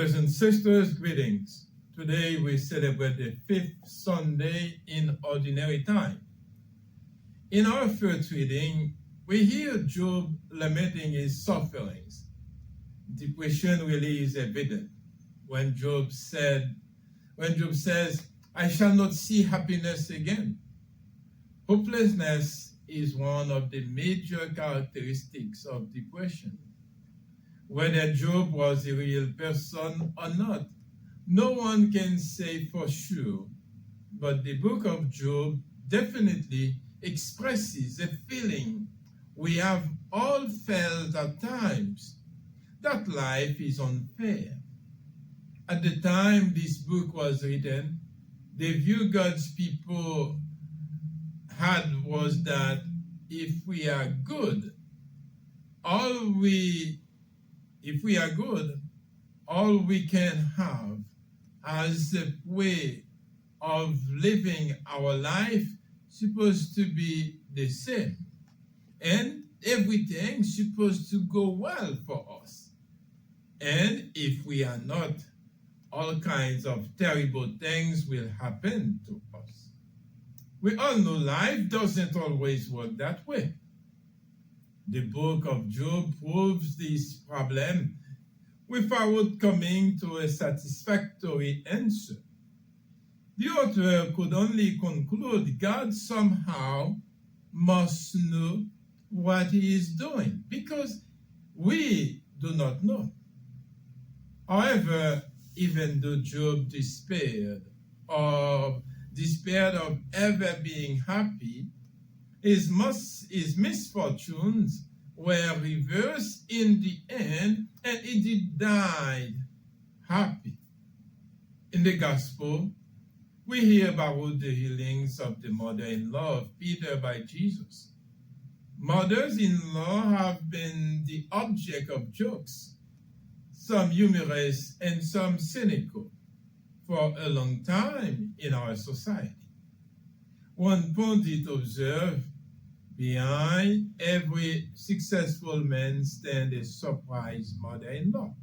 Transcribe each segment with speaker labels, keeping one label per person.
Speaker 1: Brothers and sisters, greetings. Today we celebrate the fifth Sunday in Ordinary Time. In our first reading, we hear Job lamenting his sufferings. Depression really is evident when Job says, I shall not see happiness again. Hopelessness is one of the major characteristics of depression. Whether Job was a real person or not, no one can say for sure, but the book of Job definitely expresses a feeling we have all felt at times, that life is unfair. At the time this book was written, the view God's people had was that if we are good, all we can have as a way of living our life supposed to be the same. And everything's supposed to go well for us. And if we are not, all kinds of terrible things will happen to us. We all know life doesn't always work that way. The book of Job proves this problem without coming to a satisfactory answer. The author could only conclude God somehow must know what he is doing, because we do not know. However, even though Job despaired of ever being happy, his misfortunes were reversed in the end, and he did die happy. In the gospel, we hear about the healings of the mother-in-law of Peter by Jesus. Mothers-in-law have been the object of jokes, some humorous and some cynical, for a long time in our society. One pundit observed, behind every successful man stands a surprised mother-in-law.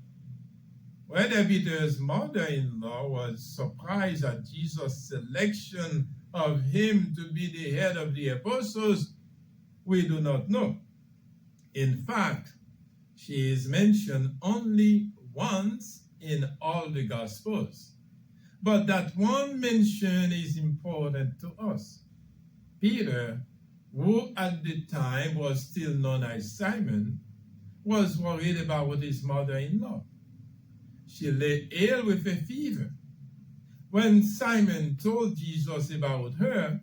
Speaker 1: Whether Peter's mother-in-law was surprised at Jesus' selection of him to be the head of the apostles, we do not know. In fact, she is mentioned only once in all the Gospels. But that one mention is important to us. Peter, who at the time was still known as Simon, was worried about his mother-in-law. She lay ill with a fever. When Simon told Jesus about her,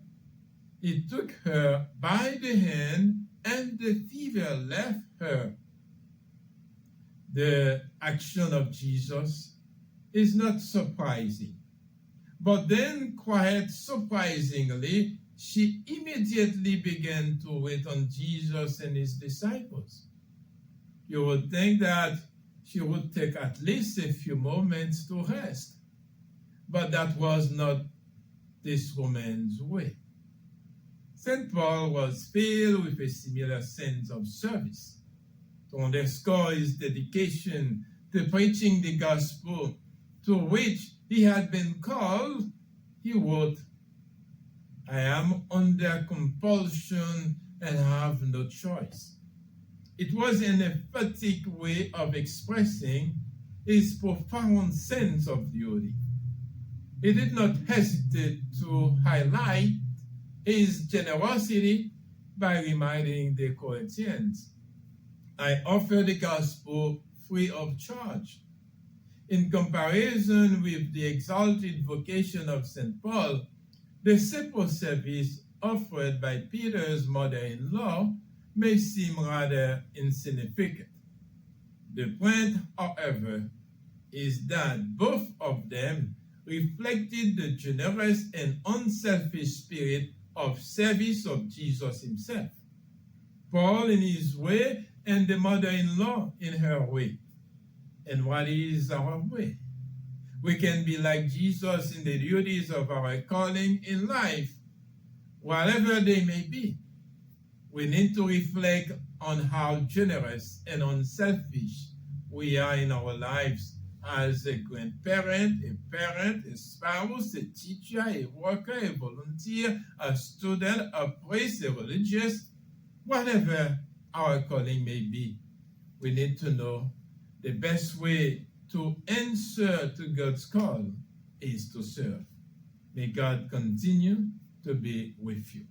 Speaker 1: he took her by the hand and the fever left her. The action of Jesus is not surprising. But then, quite surprisingly, she immediately began to wait on Jesus and his disciples. You would think that she would take at least a few moments to rest. But that was not this woman's way. St. Paul was filled with a similar sense of service. To underscore his dedication to preaching the gospel to which he had been called, he wrote, I am under compulsion and have no choice. It was an emphatic way of expressing his profound sense of duty. He did not hesitate to highlight his generosity by reminding the Corinthians, I offer the gospel free of charge. In comparison with the exalted vocation of St. Paul, the simple service offered by Peter's mother-in-law may seem rather insignificant. The point, however, is that both of them reflected the generous and unselfish spirit of service of Jesus himself. Paul in his way and the mother-in-law in her way. And what is our way? We can be like Jesus in the duties of our calling in life, whatever they may be. We need to reflect on how generous and unselfish we are in our lives as a grandparent, a parent, a spouse, a teacher, a worker, a volunteer, a student, a priest, a religious, whatever our calling may be, we need to know the best way to answer to God's call is to serve. May God continue to be with you.